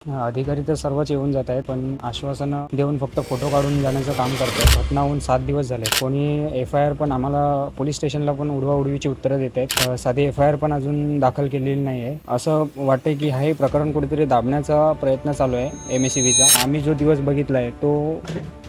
अधिकारी तर सर्वच येऊन जात आहेत, पण आश्वासनं देऊन फक्त फोटो काढून जाण्याचं काम करतात. घटना होऊन 7 दिवस झाले. कोणी FIR पण आम्हाला पोलीस स्टेशनला पण उडवाउडवीची उत्तरं देत आहेत. साधी FIR पण अजून दाखल केलेली नाही आहे. असं वाटतंय की हे प्रकरण कुठेतरी दाबण्याचा प्रयत्न चालू आहे MSEBचा. आम्ही जो दिवस बघितला आहे तो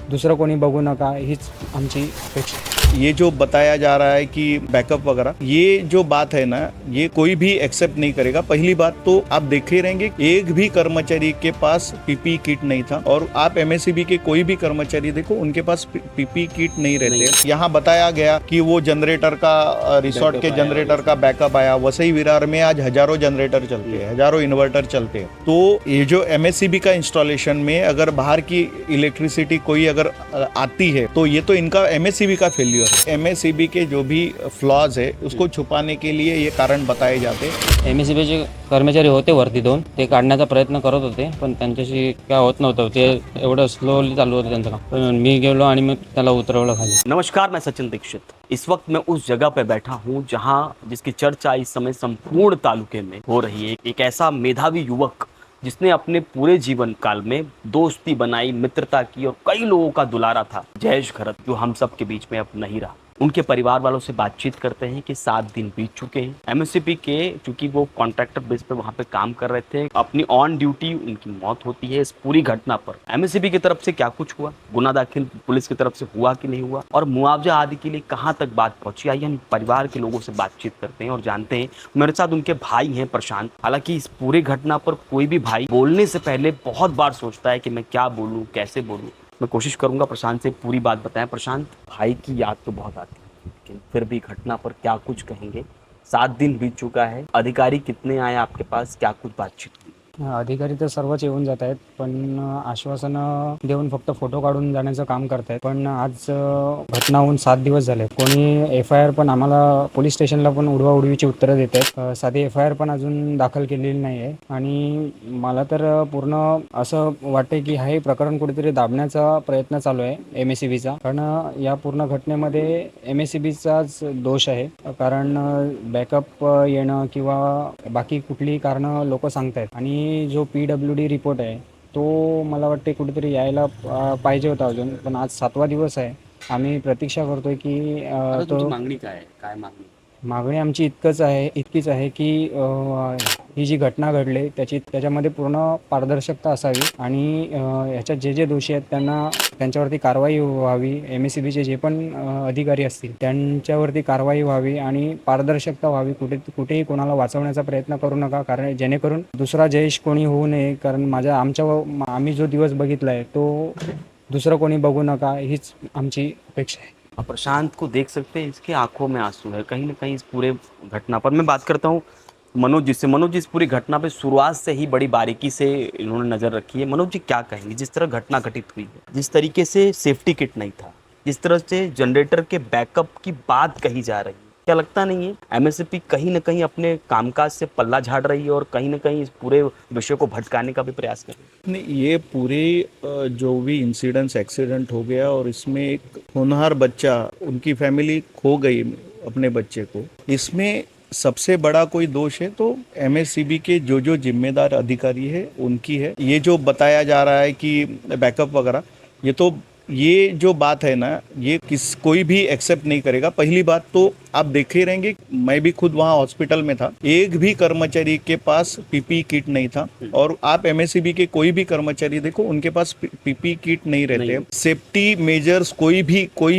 दुसरं कोणी बघू नका हीच आमची अपेक्षा आहे. ये जो बताया जा रहा है कि बैकअप वगैरह, ये जो बात है ना, ये कोई भी एक्सेप्ट नहीं करेगा। पहली बात तो आप देखे रहेंगे एक भी कर्मचारी के पास पीपी किट नहीं था, और आप MSEB के कोई भी कर्मचारी देखो उनके पास पीपी किट नहीं रहते। यहाँ बताया गया कि वो जनरेटर का रिसोर्ट के जनरेटर का बैकअप आया। वसई विरार में आज हजारों जनरेटर चलते हैं, हजारों इन्वर्टर चलते हैं। तो ये जो MSEB का इंस्टॉलेशन में अगर बाहर की इलेक्ट्रिसिटी कोई अगर आती है तो ये तो इनका MSEB का फेल्यूर। MSEB के जो भी फ्लॉज है उसको छुपाने के लिए ये कारण बताए जाते। MSEBचे कर्मचारी होते वरती दोन, ते काढण्याचा प्रयत्न करत होते, पण त्यांच्याशी काय होत नव्हतं. ते एवढं स्लोली चालू होतं त्यांचं काम. पण मी गेलो आणि मग त्याला उतरवलं खाली. नमस्कार, मैं सचिन दीक्षित। इस वक्त मैं उस जगह पे बैठा हूँ जहाँ जिसकी चर्चा इस समय संपूर्ण तालुके में हो रही है। एक ऐसा मेधावी युवक जिसने अपने पूरे जीवन काल में दोस्ती बनाई, मित्रता की और कई लोगों का दुलारा था, जयेश घरत, जो हम सब के बीच में अब नहीं रहा। उनके परिवार वालों से बातचीत करते हैं कि 7 दिन बीत चुके हैं। MSEB के चूंकि वो कॉन्ट्रैक्टर बेस पे वहाँ पे काम कर रहे थे, अपनी ऑन ड्यूटी उनकी मौत होती है। इस पूरी घटना पर MSEB की तरफ से क्या कुछ हुआ, गुना दाखिल पुलिस की तरफ से हुआ कि नहीं हुआ, और मुआवजा आदि के लिए कहाँ तक बात पहुंची, आइए हम परिवार के लोगों से बातचीत करते हैं और जानते हैं। मेरे साथ उनके भाई हैं प्रशांत। हालांकि इस पूरी घटना पर कोई भी भाई बोलने से पहले बहुत बार सोचता है कि मैं क्या बोलूँ, कैसे बोलूँ। मैं कोशिश करूंगा प्रशांत से पूरी बात बताएं। प्रशांत, भाई की याद तो बहुत आती है, लेकिन फिर भी घटना पर क्या कुछ कहेंगे? 7 दिन बीत चुका है, अधिकारी कितने आए आपके पास, क्या कुछ बातचीत हुई? अधिकारी तर सर्वच येऊन जात आहेत, पण आश्वासनं देऊन फक्त फोटो काढून जाण्याचं काम करतायत. पण आज घटना होऊन 7 दिवस झाले. कोणी FIR पण आम्हाला पोलीस स्टेशनला पण उडवाउडवीची उत्तरं देत आहेत. साधी FIR पण अजून दाखल केलेली नाही आहे. आणि मला तर पूर्ण असं वाटतंय की हे प्रकरण कुठेतरी दाबण्याचा प्रयत्न चालू आहे MSEBचा. कारण या पूर्ण घटनेमध्ये MSEBचाच दोष आहे. कारण बॅकअप येणं किंवा बाकी कुठलीही कारणं लोक सांगतायत. आणि जो PWD रिपोर्ट आहे तो मला वाटते कुठेतरी यायला पाहिजे होता अजून, पण आज 7वा दिवस आहे. आम्ही प्रतीक्षा करतोय की तो मागणी काय आहे? काय मागणी? मागणी आमची इतकीच आहे की ही जी घटना घडली त्याच्यामध्ये पूर्ण पारदर्शकता असावी आणि ह्याच्यात जे दोषी आहेत त्यांच्यावरती कारवाई व्हावी. MSEBचे जे पण अधिकारी असतील त्यांच्यावरती कारवाई व्हावी आणि पारदर्शकता व्हावी. कुठेही कोणाला वाचवण्याचा प्रयत्न करू नका, कारण जेणेकरून दुसरा जयेश कोणी होऊ नये. कारण आम्ही जो दिवस बघितला आहे तो दुसरं कोणी बघू नका हीच आमची अपेक्षा आहे. प्रशांत को देख सकते हैं, इसके आंखों में आंसू है कहीं ना कहीं इस पूरे घटना पर। मैं बात करता हूँ मनोज जी से। मनोज जी, इस पूरी घटना पे शुरुआत से ही बड़ी बारीकी से इन्होंने नजर रखी है। मनोज जी, क्या कहेंगे जिस तरह घटना घटित हुई है, जिस तरीके से सेफ्टी किट नहीं था, जिस तरह से जनरेटर के बैकअप की बात कही जा रही है, क्या लगता नहीं है MSEB कहीं ना कहीं अपने कामकाज से पल्ला झाड़ रही है और कहीं ना कहीं इस पूरे विषय को भटकाने का भी प्रयास कर रही है? नहीं, ये पूरे जो भी इंसिडेंट्स एक्सीडेंट हो गया और इसमें एक होनहार बच्चा, उनकी फैमिली खो गई अपने बच्चे को, इसमें सबसे बड़ा कोई दोष है तो MSEB के जो जिम्मेदार अधिकारी है उनकी है। ये जो बताया जा रहा है कि बैकअप वगैरह, ये जो बात है ना, ये कोई भी एक्सेप्ट नहीं करेगा। पहली बात तो आप देखे रहेंगे, मैं भी खुद वहाँ हॉस्पिटल में था, एक भी कर्मचारी के पास पीपी किट नहीं था, और आप MSEB के कोई भी कर्मचारी देखो उनके पास पीपी किट नहीं रहते। सेफ्टी मेजर्स कोई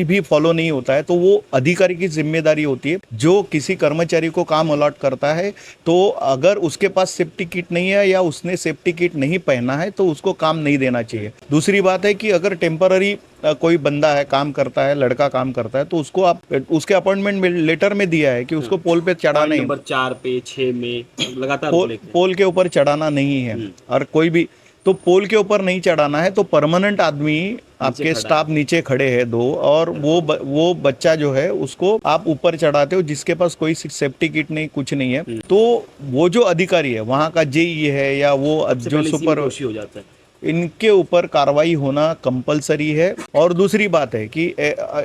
भी फॉलो नहीं होता है, तो वो अधिकारी की जिम्मेदारी होती है। जो किसी कर्मचारी को काम अलॉट करता है, तो अगर उसके पास सेफ्टी किट नहीं है या उसने सेफ्टी किट नहीं पहना है तो उसको काम नहीं देना चाहिए। दूसरी बात है कि अगर टेम्पररी कोई बंदा है, काम करता है, लड़का काम करता है, तो उसको आप उसके अपॉइंटमेंट लेटर में दिया है कि उसको पोल पे चढ़ाना, नंबर 4 पे 6 में लगातार पोल के ऊपर चढ़ाना नहीं है। और कोई भी तो पोल के ऊपर नहीं चढ़ाना है, तो परमानेंट आदमी आपके स्टाफ नीचे खड़े हैं 2, और वो बच्चा जो है उसको आप ऊपर चढ़ाते हो जिसके पास कोई सेफ्टी किट नहीं, कुछ नहीं है। तो वो जो अधिकारी है वहाँ का JE है या वो जो सुपर हो जाता है, इनके ऊपर कार्रवाई होना कंपलसरी है। और दूसरी बात है कि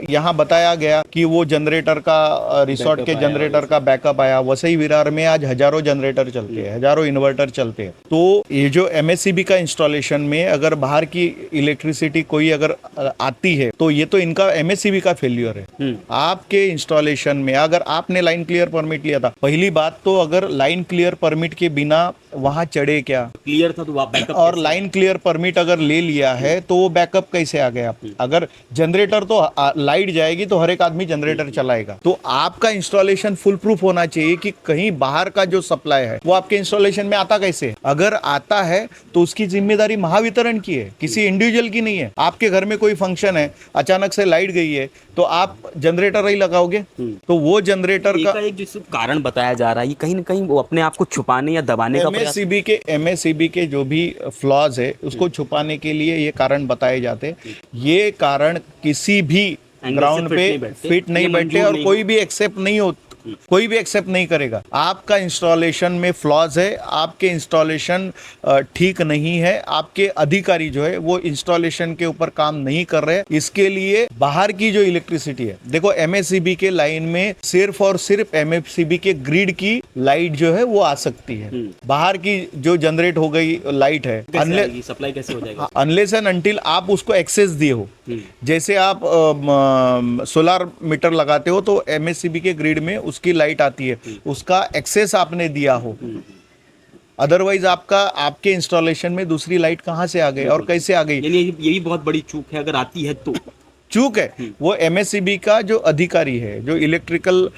यहाँ बताया गया कि वो जनरेटर का रिसोर्ट के जनरेटर का बैकअप आया। वसई विरार में आज हजारों जनरेटर चलते हैं, हजारों इन्वर्टर चलते हैं। तो ये जो एमएससीबी का इंस्टॉलेशन में अगर बाहर की इलेक्ट्रिसिटी कोई अगर आती है तो ये तो इनका एमएससीबी का फेल्यूर है। आपके इंस्टॉलेशन में अगर आपने लाइन क्लियर परमिट लिया था, पहली बात तो अगर लाइन क्लियर परमिट के बिना वहां चढ़े क्या, क्लियर था तो आप बैकअप और लाइन क्लियर परमिट अगर ले लिया है तो वो बैकअप कैसे आ गया? अगर जनरेटर तो लाइट जाएगी तो हर एक आदमी जनरेटर चलाएगा। तो आपका इंस्टॉलेशन फुल प्रूफ होना चाहिए कि कहीं बाहर का जो सप्लाई है वो आपके इंस्टॉलेशन में आता कैसे? अगर आता है तो उसकी जिम्मेदारी महावितरण की है, किसी इंडिविजुअल की नहीं है। आपके घर में कोई फंक्शन है, अचानक से लाइट गई है तो आप जनरेटर ही लगाओगे? तो वो जनरेटर का एक जो कारण बताया जा रहा है, ये कहीं ना कहीं वो अपने आप को छुपाने या दबाने का प्रयास। एमएससीबी के जो भी फ्लॉज है उसको छुपाने के लिए ये कारण बताए जाते हैं। ये कारण किसी भी ग्राउंड पे फिट नहीं बैठे और कोई भी एक्सेप्ट नहीं हो, कोई भी एक्सेप्ट नहीं करेगा। आपका इंस्टॉलेशन में फ्लॉज है, आपके इंस्टॉलेशन ठीक नहीं है, आपके अधिकारी जो है वो इंस्टॉलेशन के ऊपर काम नहीं कर रहे। इसके लिए बाहर की जो इलेक्ट्रिसिटी है, देखो एमएससीबी के लाइन में सिर्फ और सिर्फ एमएससीबी के ग्रिड की लाइट जो है वो आ सकती है। बाहर की जो जनरेट हो गई लाइट है, सप्लाई कैसे हो जाएगा? अनलेस एंड अनटिल आप उसको एक्सेस दिए हो। जैसे आप सोलर मीटर लगाते हो तो एमएससीबी के ग्रिड में उसकी लाइट आती है, उसका एक्सेस आपने दिया हो। अदरवाइज आपके इंस्टॉलेशन में दूसरी लाइट कहां से आ गई और कैसे आ गई? यानी ये भी बहुत बड़ी चूक है, अगर आती है तो चूक है। वो एमएससीबी का जो अधिकारी है, जो इलेक्ट्रिकल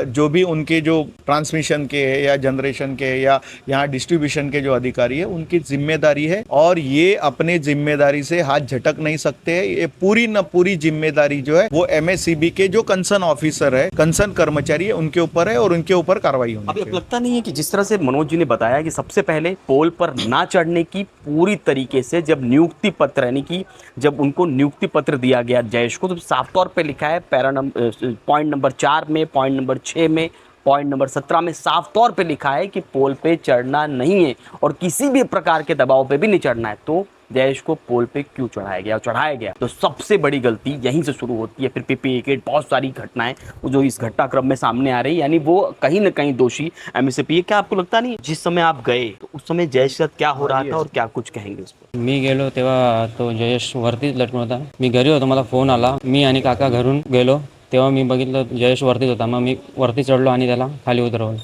जो भी उनके जो ट्रांसमिशन के है या जनरेशन के है या यहाँ डिस्ट्रीब्यूशन के जो अधिकारी है, उनकी जिम्मेदारी है और ये अपने जिम्मेदारी से हाथ झटक नहीं सकते हैं। ये पूरी न पूरी जिम्मेदारी जो है वो एमएससीबी के जो कंसर्न ऑफिसर है, कंसर्न कर्मचारी है, उनके ऊपर है और उनके ऊपर कार्रवाई होनी अब चाहिए। लगता नहीं है कि जिस तरह से मनोज जी ने बताया कि सबसे पहले पोल पर ना चढ़ने की पूरी तरीके से जब नियुक्ति पत्र यानी कि जब उनको नियुक्ति पत्र दिया गया जयेश को, तो साफ तौर पे लिखा है पॉइंट नंबर 4 में, पॉइंट नंबर 6 में, पॉइंट नंबर 17 में साफ तौर पे लिखा है कि पोल पे चढ़ना नहीं है और किसी भी प्रकार के दबाव पे भी नहीं चढ़ना है। तो जयेश को पोल पे क्यों चढ़ाया गया? तो सबसे बड़ी गलती यहीं से शुरू होती है। फिर PPE बहुत सारी घटनाएं जो इस घटनाक्रम में सामने आ रही, यानी वो कहीं ना कहीं दोषी एमएससीबी है। क्या आपको लगता नहीं जिस समय आप गए तो उस समय जयेश के साथ क्या हो रहा था और क्या कुछ कहेंगे उस पर? मी गेलो तेव्हा तो जयेश वरतीच लटकून होता. मी घरी होतो, मला फोन आला. मी आणि काका घरून गेलो तेव्हा मी बघितलं जयेश वरतीच होता. मग मी वरती चढलो आणि त्याला खाली उतरवलं.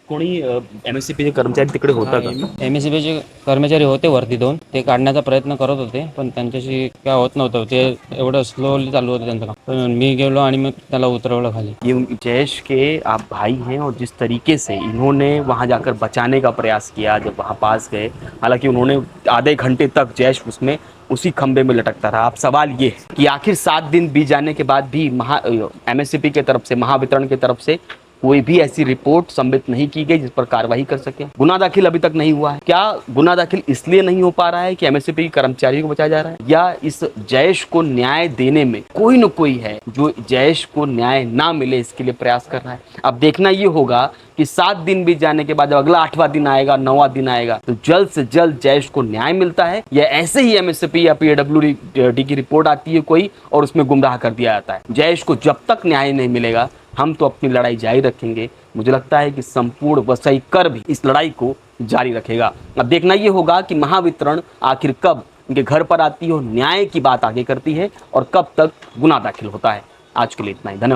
कोणी एमएससीबीचे कर्मचारी तिकडे होता का? एमएससीबीचे कर्मचारी होते वरती 2, ते काढण्याचा प्रयत्न करत होते पण त्यांच्याशी काय होत नव्हतं. ते एवढं स्लोली चालू होतं त्यांचं काम. पण मी गेलो आणि मग त्याला उतरवलं खाली. ये जयेश के आप भाई हैं और जिस तरीके से इन्होंने वहां जाकर बचाने का प्रयास किया, जब वहां पास गए, हालांकि उन्होंने आधे घंटे तक जयेश उसमें उसी खंबे में लटकता रहा। अब सवाल ये कि आखिर 7 दिन बीत जाने के बाद भी एमएससीबी के तरफ से, महावितरण की तरफ से कोई भी ऐसी रिपोर्ट सबमिट नहीं की गई जिस पर कार्रवाई कर सके। गुना दाखिल अभी तक नहीं हुआ है। क्या गुना दाखिल इसलिए नहीं हो पा रहा है कि एमएससीबी कर्मचारियों को बचाया जा रहा है, या इस जयेश को न्याय देने में कोई न कोई है जो जयेश को न्याय ना मिले इसके लिए प्रयास कर रहा है? अब देखना ये होगा कि 7 दिन बीत जाने के बाद जब अगला 8वां दिन आएगा, 9वां दिन आएगा, तो जल्द से जल्द जयेश को न्याय मिलता है या ऐसे ही एमएससीबी या PWD की रिपोर्ट आती है कोई और उसमें गुमराह कर दिया जाता है। जयेश को जब तक न्याय नहीं मिलेगा हम तो अपनी लड़ाई जारी रखेंगे। मुझे लगता है कि संपूर्ण वसई कर भी इस लड़ाई को जारी रखेगा। अब देखना ये होगा कि महावितरण आखिर कब उनके घर पर आती है और न्याय की बात आगे करती है और कब तक गुना दाखिल होता है। आज के लिए इतना ही, धन्यवाद।